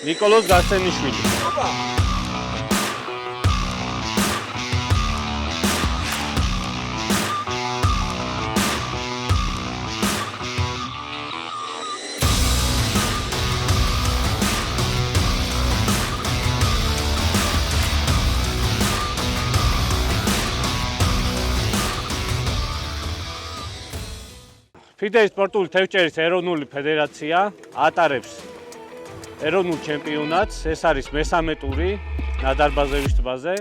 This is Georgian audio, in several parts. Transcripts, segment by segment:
ნიკოლოზ გასენიშვილი. FIDE სპორტული თევზჭერის ეროვნული ფედერაცია ატარებს ეროვნულ ჩემპიონატს. ეს არის მესამე ტური ნადარბაზევის ტბაზე.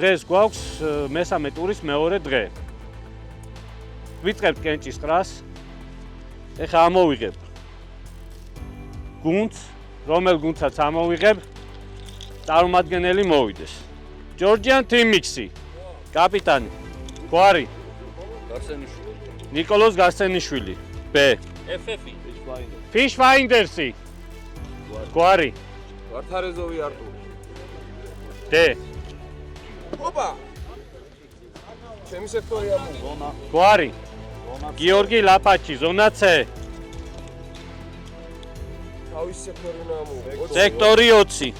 დღეს გვაქვს მესამე ტურის მეორე დღე. ვიწყებთ კენჭის ყრას. ეხლა ამოვიღებ გუნდს, რომელ გუნდსაც ამოვიღებ, წარმომადგენელი მოვიდეს. ჯორჯიან თიმიქსი, კაპიტანი, გვარი, გარსენიშვილი, ნიკოლოზ გარსენიშვილი, B. FF-ი, ფიშფაინდერსი, გვარი, ვართარეზოვი არტური, D. ოპა! ჩემი სექტორია ზონა. გვარი, გიორგი ლაფაჩი, ზონა C. თავის სექტორი უნდა ამოვიღო. სექტორი 20.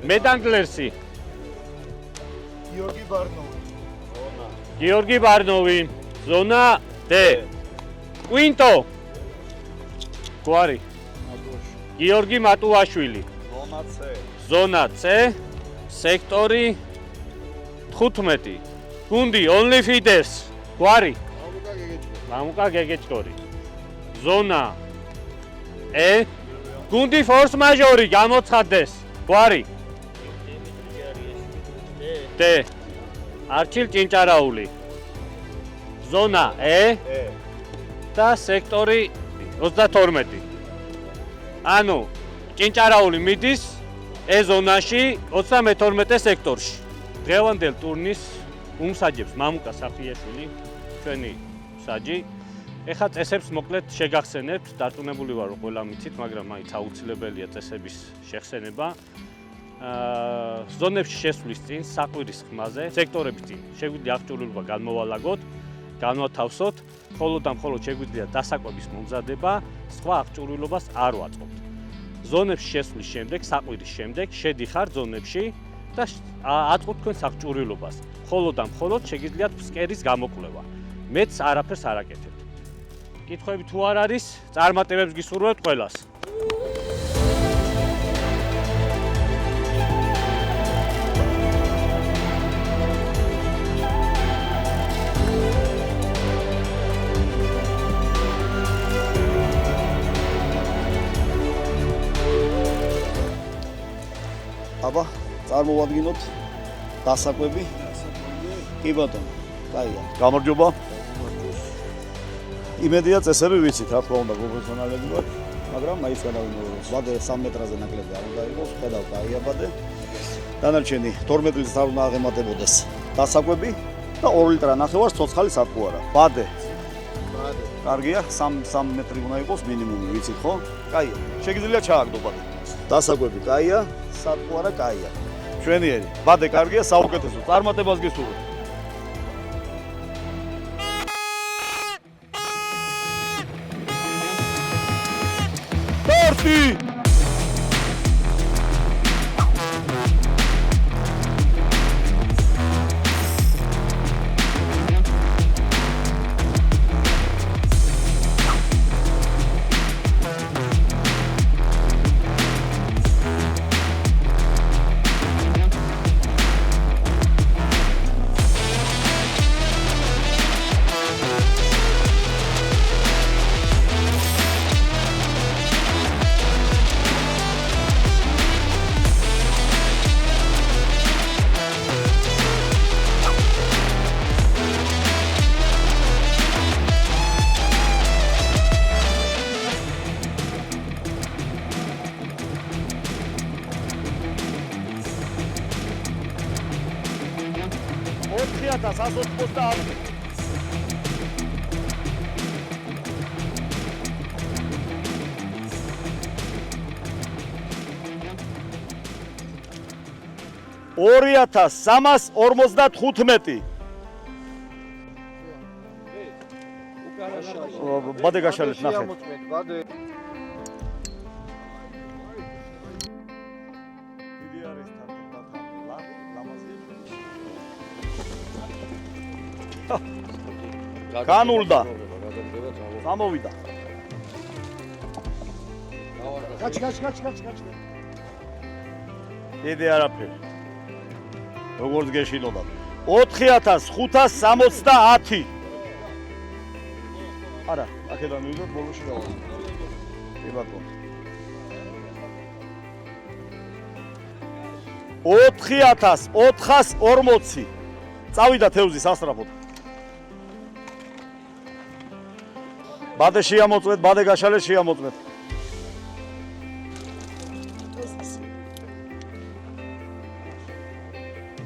მედანგლერსი, გიორგი ბარნოვი, ზონა. გიორგი ბარნოვი, ზონა D. კვინტო, გვარი, გიორგი მატუაშვილი, ზონა C. ზონა C, სექტორი 15. გუნდი Only Fidesz, გვარი, მამუკა გეგეჭკორი, ზონა E, გუნდი Force Majeure გამოცხადდეს, გვარი, D. არჩილ ჭინჭარაული, ზონა E და სექტორი 32. ანუ ჭინჭარაული მიდის E ზონაში 32 სექტორში. დღევანდელ ტურნირს უმსაჯებს მამუკა საფიაშვილი, ჩვენი მსაჯი. ეხლა წესებს მოკლედ შეგახსენებთ, დარწმუნებული ვარ, რომ ყველა მიცით, მაგრამ მაინც აუცილებელია წესების შეხსენება. ზონებში შესვლის წინ, საყვირის ხმაზე, სექტორების წინ შეგვიძლია აღჭურვილობა განმოვალაგოთ, განვათავსოთ, მხოლოდ და მხოლოდ შეგვიძლია დასაკვების მომზადება, სხვა აღჭურვილობას არ ვაწყობთ. ზონებში შესვლის შემდეგ, საყვირის შემდეგ შედიხარ ზონებში და აწყობთ თქვენს აღჭურვილობას. მხოლოდ და მხოლოდ შეგიძლიათ ფსკერის გამოკვლევა. მეც არაფერს არ აკეთებთ. კითხვები თუ არ არის, წარმატებებს გისურვებთ ყველას. აბა, წარმოვადგინოთ დასაკვები. კი ბატონო, კაია. გამარჯობა. იმედია წესები ვიცით, რა თქმა უნდა, პროფესიონალები ვართ, მაგრამ მაინც განავიმეორებთ. ბადე 3 მეტრაზე ნაკლები არ უნდა იყოს, ხედავ კაია ბადე. დანარჩენი 12 ლიტრის არ უნდა აღემატებოდეს დასაკვები და 2 ლიტრა ნახევარს ცოცხალი სათქო არა. ბადე. კარგია, 3 მეტრი უნდა იყოს მინიმუმი, ვიცით ხო? კაია. შეგიძლია ჩააგდო ბადე. დასაკვები კაია, სათქო არა კაია. ჩვენიერი. ბადე კარგია, საუკეთესო. წარმატებას გისურვებთ. Party! 4190. ორიათას 355. ბადე გაშალეთ ნახეთ. ბადე. დიდი არის თარგმნა. განულდა. გამოვიდა. გაჩ. დიდი არაფერი. როგორც გეშინოდა. 4560. არა, აქედან მივიდოთ ბოლოში გავა. კი ბატონო. 4440. წავიდა თევზი სასწრაფოდ. ბადე შეამოწმეთ, ბადე გაშალეთ შეამოწმეთ.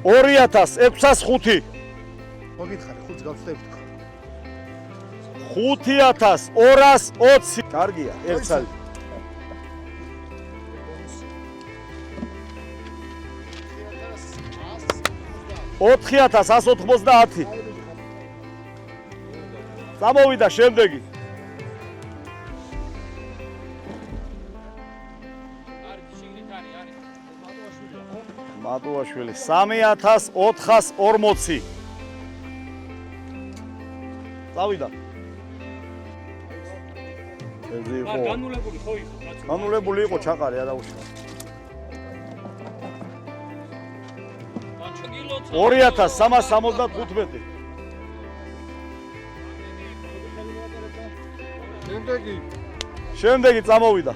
2605. მოგითხარი, ხუთს გავწევთ. 5220. კარგია, ერთ წელი. 4190. წამოვიდა შემდეგი. მატუაშვილი 3440. წავიდა. ეს იყო. განულებული ხო იყო, კაცო. განულებული იყო ჩაყარი, არა უშვა. 2375. შემდეგი წამოვიდა.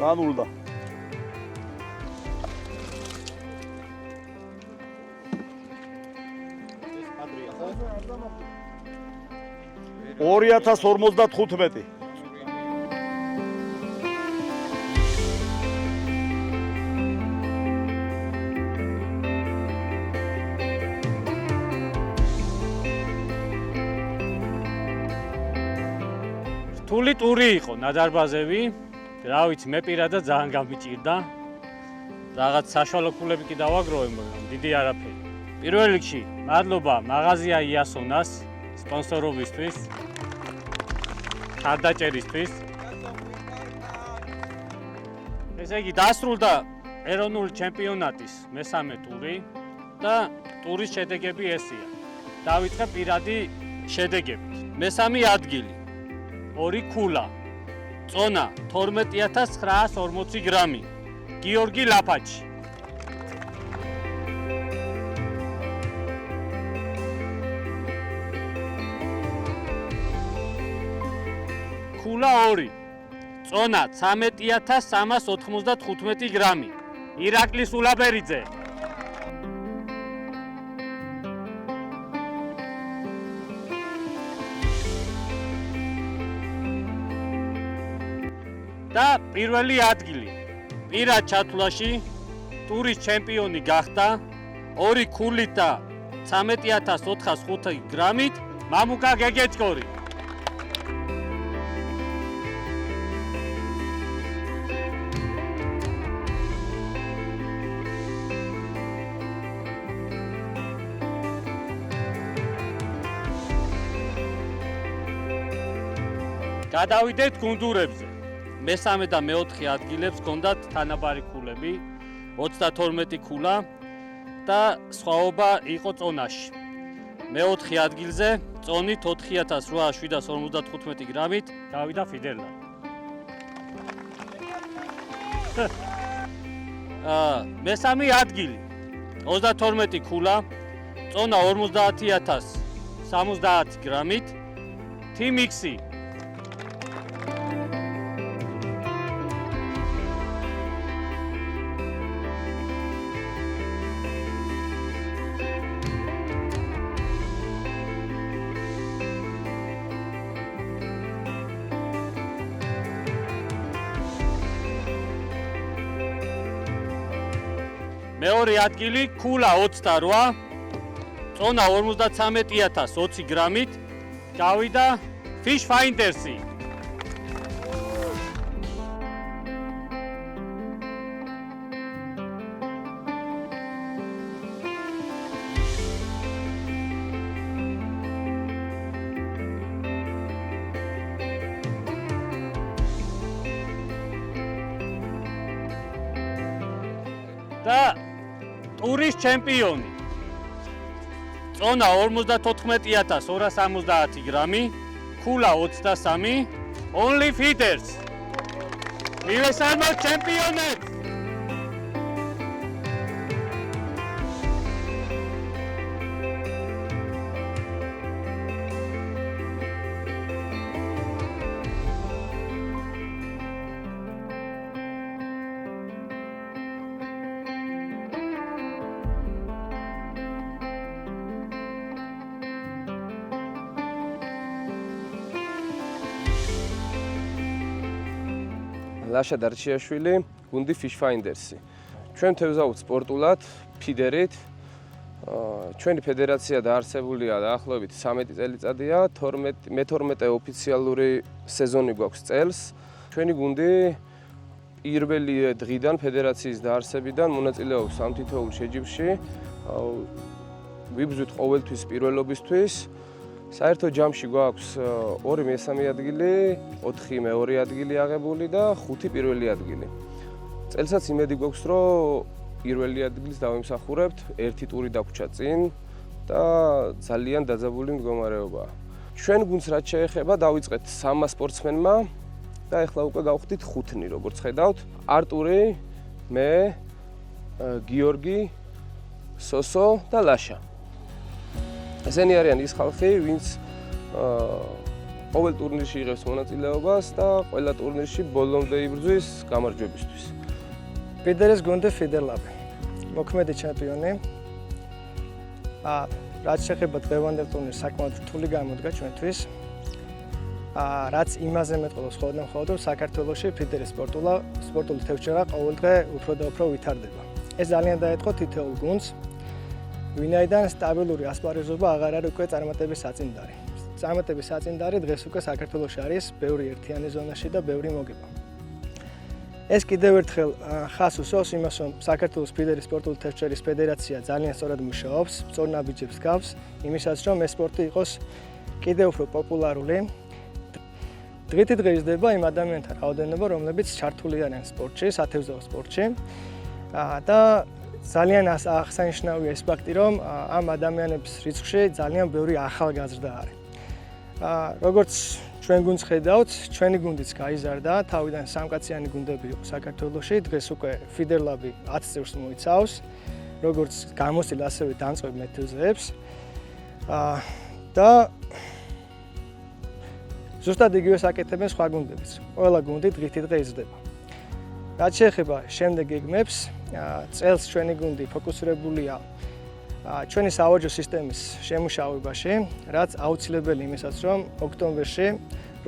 განულდა. 2055. რთული ტური იყო ნადარბაზევი. რა ვიცი, მე პირადად ძალიან გამიჭირდა. რაღაც საშუალო ქულები კი დავაგროვე, მაგრამ დიდი არაფერი. პირველ რიგში, მადლობა მაღაზია იასონას სპონსორობისთვის. ხარდაჭერისთვის. ესე იგი, დასრულდა ეროვნული ჩემპიონატის მესამე ტური და ტურის შედეგები ესია. დავიწყე პირადი შედეგებით. მესამე ადგილი 2 ქულა. წონა 12940 გრამი. გიორგი ლაფაჩი. ქულა 2. წონა 13395 გრამი. ირაკლის ულაბერიძე. და პირველი ადგილი პირად ჩათვლაში ტურის ჩემპიონი გახდა 2 ქულით და 13405 გრამით მამუკა გეგეჭკორი. გადავიდეთ გუნდურებზე. მესამე და მეოთხე ადგილებს ჰქონდათ თანაბარი ქულები, 32 ქულა და სხვაობა იყო წონაში. მეოთხე ადგილზე წონით 4755 გრამით გავიდა ფიდერლა. მესამე ადგილი 32 ქულა, წონა 50070 გრამით, თიმიქსი მეორე ადგილი ქულა 28, წონა 53020 გრამით გავიდა Fish Finders-ი. და ტურის ჩემპიონი. წონა 54270 გრამი, ქულა 23, Only Feeders. მივესალმოთ ჩემპიონებს! ლაშა დარჩიაშვილი, გუნდი Fish Finders-ი. ჩვენ თევზაუთ სპორტულად, ფიდერით. ჩვენი ფედერაცია დაარსებულია დაახლოებით 13 წელიწადია, მე-12 ოფიციალური სეზონი გვაქვს წელს. ჩვენი გუნდი პირველი დღიდან ფედერაციის დაარსებიდან მონაწილეობს ამ თითოეულ შეჯიბრში. ვიბრძვით ყოველთვის პირველობისთვის. საერთო ჯამში გვაქვს 2 მესამე ადგილი, 4 მეორე ადგილი აღებული და 5 პირველი ადგილი. წელსაც იმედი გვაქვს, რომ პირველი ადგილს დავიმსახურებთ, ერთი ტური დაგვრჩა წინ და ძალიან დაძაბული მდგომარეობაა. ჩვენ გუნდს რაც შეეხება, დავიწყეთ 3 სპორტსმენმა და ეხლა უკვე გავხდით 5-ნი, როგორც ხედავთ. არტური, მე, გიორგი, სოსო და ლაშა. ესენი არიან ის ხალხი, ვინც ყოველ ტურნირში იღებს მონაწილეობას და ყველა ტურნირში ბოლომდე იბრძვის გამარჯვებისთვის. ფიდერის გუნდი ფიდერლაბი. მოქმედი ჩემპიონი. რაც შეეხება დღევანდელ ტურნირს, საკმაოდ რთული გამოდგა ჩვენთვის. რაც იმაზე მეტყველებს ხოლმე საქართველოში ფიდერის სპორტული თევზჭერა ყოველდღე უფრო და უფრო ვითარდება. ეს ძალიან დაეთყო თითოეულ გუნდს. ვინაიდან სტაბილური ასპარეზობა აღარ არის უკვე წარმატების საწინდარი. წარმატების საწინდარი დღეს უკვე საქართველოში არის ბევრი ერთიანი ზონაში და ბევრი მოგება. ეს კიდევ ერთხელ ხას უსვავს იმას, რომ საქართველოს ფიდერის სპორტული თევზჭერის ფედერაცია ძალიან სწორად მუშაობს, სწორნაბიჯებს გავს, იმისაც რომ ეს სპორტი იყოს კიდევ უფრო პოპულარული. დღითი დღე იზრდება იმ ადამიანთა რაოდენობა, რომლებიც ჩართული არიან სპორტში, სათევზაო სპორტში. და ძალიან აღსანიშნავია ეს ფაქტი, რომ ამ ადამიანების რიცხვში ძალიან ბევრი ახალგაზრდა არის. როგორც ჩვენ გუნდს ხედავთ, ჩვენი გუნდიც გაიზარდა, თავიდან სამკაციანი გუნდები იყო საქართველოში, დღეს უკვე ფიდერლაბი 10 წევრს მოიცავს, როგორც გამოსილ, ასევე დამწყებ მეთევზეებს. და ზუსტად იგივეს აკეთებენ სხვა გუნდებიც. ყველა გუნდი დღითი დღე იზრდება. რაც შეეხება შემდეგ გეგმებს, წელს ჩვენი გუნდი ფოკუსირებულია ჩვენი სავაჭრო სისტემის შემუშავებაში, რაც აუცილებელი იმისაც, რომ ოქტომბერში,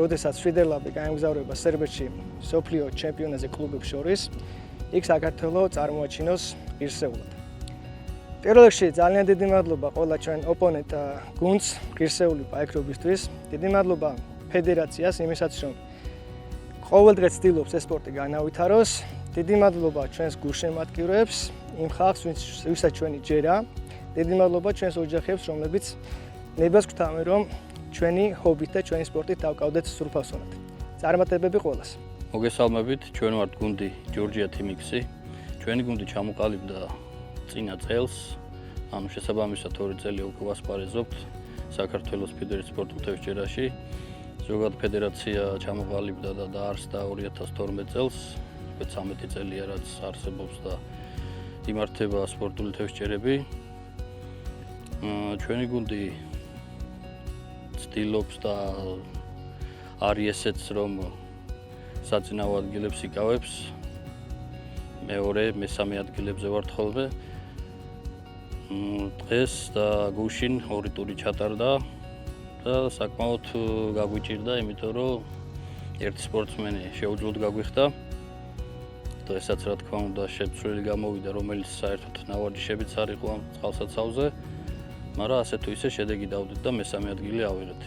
როდესაც ფიდერლაბი გაემგზავრება სერბეთში მსოფლიო ჩემპიონატზე კლუბებს შორის, იქ საქართველო წარმოაჩინოს ღირსეულად. პირველ რიგში ძალიან დიდი მადლობა ყველა ჩვენ ოპონენტ გუნდს ღირსეული პაექრობისთვის. დიდი მადლობა ფედერაციას იმისაც, რომ ყოველდღე ცდილობს ეს სპორტი განავითაროს. დიდი მადლობა ჩვენს გულშემატკივრებს, იმ ხალხს, ვისაც ჩვენი ჯერა. დიდი მადლობა ჩვენს ოჯახებს, რომლებიც ნებას გვთავენ, რომ ჩვენი ჰობით და ჩვენი სპორტით დავკავდეთ სრულფასოვნად. წარმატებები ყველას. მოგესალმებით, ჩვენ ვართ გუნდი ჯორჯია თიმიქსი. ჩვენი გუნდი ჩამოყალიბდა წინა წელს, ანუ შესაბამისად 2 წელი უკვე ვასპარეზობთ საქართველოს ფიდერის სპორტულ თევზჭერაში. ზოგადად ფედერაცია ჩამოყალიბდა და დაარსდა 2012 წელს. 13 წელია რაც არსებობს და იმართება სპორტული თევზჭერები. ჩვენი გუნდი ცდილობს და არის ესეც, რომ საწინაო ადგილებს იკავებს. მეორე, მესამე ადგილებზე ვართ ხოლმე. დღეს და გუშინ 2 ტური ჩატარდა და საკმაოდ გაგვიჭირდა, იმიტომ რომ ერთი სპორტსმენი შეუძლოდ გაგვიხდა. და ესაც რა თქმა უნდა შეცვლილი გამოვიდა, რომელიც საერთოდ ნავარჯიშებიც არ იყო ამ წყალსაცავზე, მაგრამ ასე თუ ისე შედეგი დავდით და მესამე ადგილი ავიღეთ.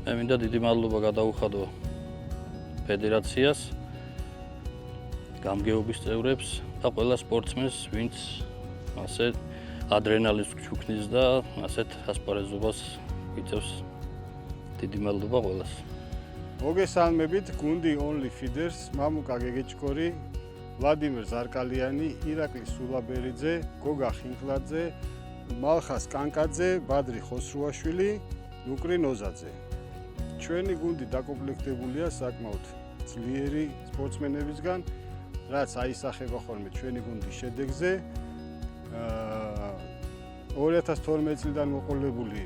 მე მინდა დიდი მადლობა გადაუხადო ფედერაციას, გამგეობის წევრებს და ყველა სპორტსმენს, ვინც ასე ადრენალინს ჩუქნის და ასეთ ასპარეზობას იწევს. დიდი მადლობა ყველას. მოგესალმებით, გუნდი Only Feeders, მამუკა გეგეჭკორი, ვლადიმერ ზარკალიანი, ირაკლი სულაბერიძე, გოგა ხინკლაძე, მალხას კანკაძე, ბადრი ხოსრუაშვილი, ნუკრი ნოზაძე. ჩვენი გუნდი დაკომპლექტებულია საკმაოდ ძლიერი სპორტსმენებისგან, რაც აისახება ხოლმე ჩვენი გუნდის შედეგზე. 2012 წლიდან მოყოლებული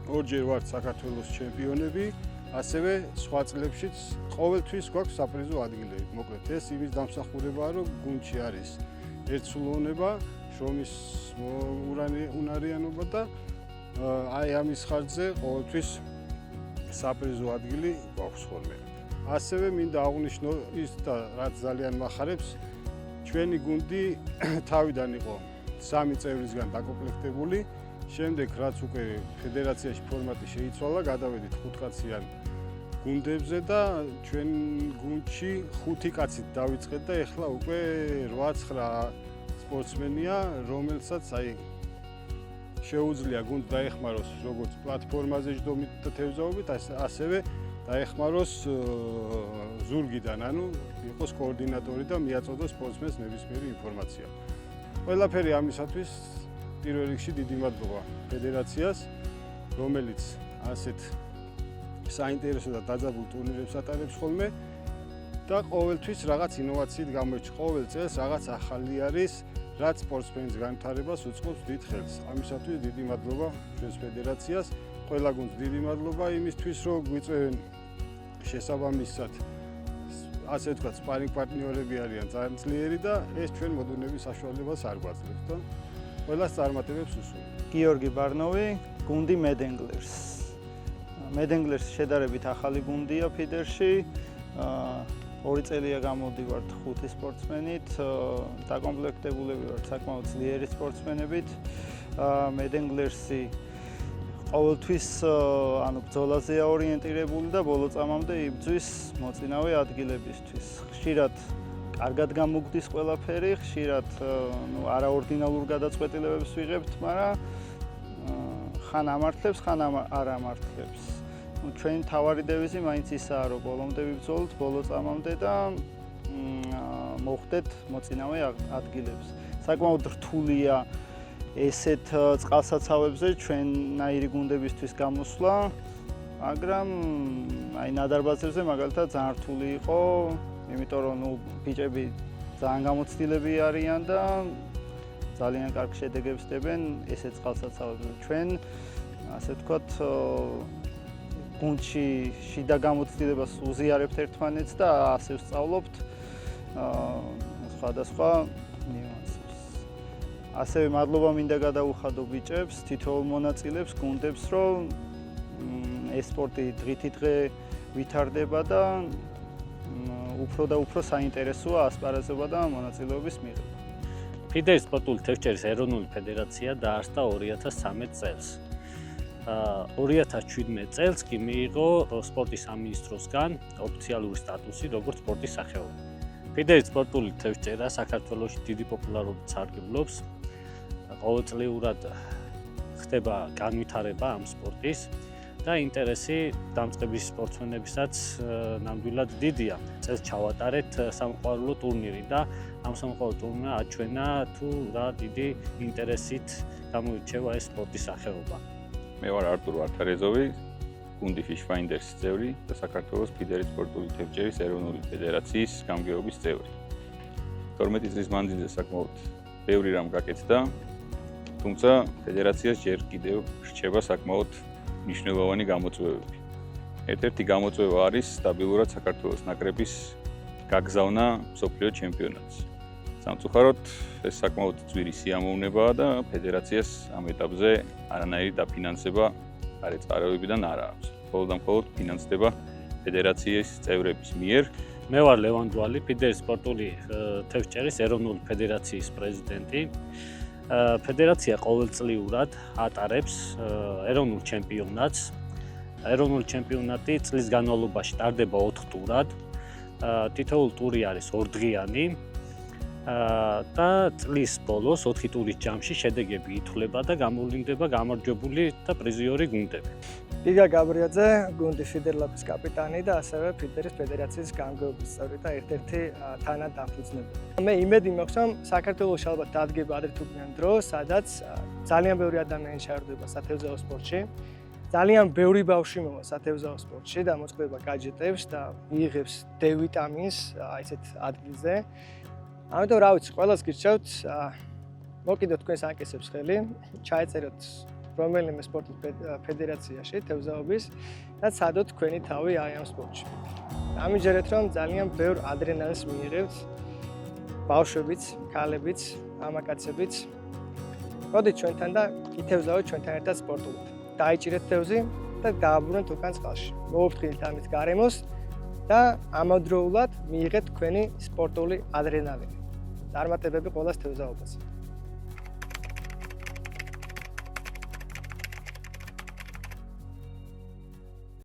ორჯერ ვართ საქართველოს ჩემპიონები, ასევე სხვა წლებშიც ყოველთვის გვაქვს საპრიზო ადგილები. მოკლედ ეს იმის დამსახურებაა, რომ გუნდში არის ერთსულოვნება, შრომის უნარიანობა და აი ამის ხარჯზე ყოველთვის საპრიზო ადგილი გვაქვს ხოლმე. ასევე მინდა აღვნიშნო ის და რაც ძალიან მახარებს, ჩვენი გუნდი თავიდან იყო 3 წევრისგან დაკომპლექტებული. შემდეგ რაც უკვე ფედერაციაში ფორმატი შეიცვალა, გადავედით 5 კაციან გუნდებზე და ჩვენ გუნდში 5 კაცით დავიწყეთ და ეხლა უკვე 8-9 სპორტსმენია, რომელსაც აი შეუძლია გუნდს დაეხმაროს როგორც პლატფორმაზე ჯდომით და თევზაობით, ასევე დაეხმაროს ზურგიდან, ანუ იყოს კოორდინატორი და მიაწოდოს სპორტსმენს ნებისმიერი ინფორმაცია. ყველაფერი ამისათვის პირველ რიგში დიდი მადლობა ფედერაციას, რომელიც ასეთ საინტერესო და დაძაბულ ტურნირებს ატარებს ხოლმე და ყოველთვის რაღაც ინოვაციით გამოირჩ. ყოველ წელს რაღაც ახალი არის, რაც სპორტსმენის განვითარებას უწყობს დიდ ხელს. ამისათვის დიდი მადლობა ჩვენს ფედერაციას, ყველა გუნდს დიდი მადლობა იმისთვის, რომ გვიწევენ შესაბამისად ასე ვთქვათ, სპარინგ პარტნიორები არიან ძალიან ძლიერი და ეს ჩვენ მოდუნების საშუალებას არ გვაძლევს და ყველას წარმატებებს უსურვებ. გიორგი ბარნოვი, გუნდი მედენგლერს. მედენგლერს შედარებით ახალი გუნდია ფიდერში. 2 წელია გამოვდივართ 5 სპორტსმენით, დაკომპლექტებულები ვართ საკმაოდ ძლიერი სპორტსმენებით. მედენგლერსი ყოველთვის ანუ ბრძოლაზეა ორიენტირებული და ბოლო წამამდე იბრძვის მოწინავე ადგილებისთვის. ხშირად კარგად გამოგვდის ყველაფერი, ხშირად არაორდინალურ გადაწყვეტილებებს ვიღებთ, მაგრამ ხან ამართლებს, ხან არ ამართლებს. ჩვენი თავარი დევიზი მაინც ისაა, რომ ბოლომდე ვიბრძოლოთ, ბოლო წამამდე და მოხვდეთ მოწინავე ადგილებს. საკმაოდ რთულია ესეთ წყალსაცავებზე ჩვენნაირი გუნდებისთვის გამოსვლა, მაგრამ აი ნადარბაზებზე მაგალითად ძალიან რთული იყო, იმიტომ რომ ბიჭები ძალიან გამოცდილები არიან და ძალიან კარგ შედეგებს დებენ ესეთ წყალსაცავებზე. ჩვენ ასე ვთქვათ გუნდში შიდა გამოცდილებას უზიარებთ ერთმანეთს და ასე ვსწავლობთ სხვადასხვა ნიუანსებს. ასევე მადლობა მინდა გადაუხადო ბიჭებს, თითოეულ მონაწილეებს, გუნდებს, რომ ეს სპორტი დღითიდღე ვითარდება და უფრო და უფრო საინტერესოა ასპარეზობა და მონაწილეობის მიღება. ფიდერის სპორტული თევზჭერის ეროვნული ფედერაცია დაარსდა 2013 წელს. 2017 წელს კი მიიღო სპორტის სამინისტროსგან ოფიციალური სტატუსი როგორც სპორტის სახეობა. ფიდერის სპორტული თევზჭერა საქართველოში დიდი პოპულარობით სარგებლობს. ყოველწლიურად ხდება განვითარება ამ სპორტის და ინტერესი დამწყების სპორტსმენებისაც ნამდვილად დიდია. წელს ჩავატარეთ სამოყვარულო ტურნირი და ამ სამოყვარულო ტურნირმა აჩვენა თუ რა დიდი ინტერესით გამოირჩევა ეს სპორტის სახეობა. მე ვარ არტურ ვარდარეზოვი, გუნდი Fishfinders-ის წევრი და საქართველოს ფიდერის სპორტული თევზჭერის ეროვნული ფედერაციის გამგეობის წევრი. 12 წლის მანძილზე საკმაოდ ბევრი რამ გაკეთდა, თუმცა ფედერაციას ჯერ კიდევ რჩება საკმაოდ მნიშვნელოვანი გამოწვევები. ერთ-ერთი გამოწვევა არის სტაბილურად საქართველოს ნაკრების გაგზავნა მსოფლიო ჩემპიონატზე. სამწუხაროდ ეს საკმაოდ ძვირი სიამოვნებაა და ფედერაციას ამ ეტაპზე არანაირი დაფინანსება არ ეწყარებებიდან არ აქვს. მხოლოდ და მხოლოდ ფინანსდება ფედერაციის წევრების მიერ მე ვარ ლევან დვალი, ფიდერის სპორტული თევზჭერის ეროვნული ფედერაციის პრეზიდენტი. ფედერაცია ყოველწლიურად ატარებს ეროვნულ ჩემპიონატს. ეროვნული ჩემპიონატი წლის განმავლობაში ტარდება 4 ტურად. თითოეული ტური არის 2 დღიანი. და წლის ბოლოს 4 ტურის ჯამში შედეგები ითვლება და გამოვლინდება გამარჯვებული და პრიზიორი გუნდები. გიგა გაბრიაძე, გუნდი ფიდერლაპის კაპიტანი და ასევე ფიდერის ფედერაციის გამგეობის წევრი და ერთ-ერთი თანადამფუძნებელი. მე იმედი მაქვს, რომ საქართველოში ალბათ დადგება ადრეთუგნიან დრო, სადაც ძალიან ბევრი ადამიანი ჩაერდება სათევზაო სპორტში. ძალიან ბევრი ბავშვი მოვა სათევზაო სპორტში და მოწყდება გაჯეტებს და მიიღებს D ვიტამინს ესეთ ადგილზე. ამიტომ რა ვიცი, ყველას გირჩევთ, მოკიდოთ თქვენს ანკეტებს ხელი, ჩაეწეროთ რომელიმე სპორტულ ფედერაციაში თევზაობის და ცადოთ თქვენი თავი აი ამ სპორტში. ამიჯერეთ, რომ ძალიან ბევრ ადრენალინს მიიღებთ ბავშვებიც, ქალებიც, მამაკაცებიც. მოდით ჩვენთან და ითევზაოთ ჩვენთან ერთად სპორტულად. დაიჭირეთ თევზი და დააბრუნეთ უკან წყალში. მოუფრთხილეთ ამით გარემოს და ამავდროულად მიიღეთ თქვენი სპორტული ადრენალინი. წარმატებები ყველას თევზაობაზე.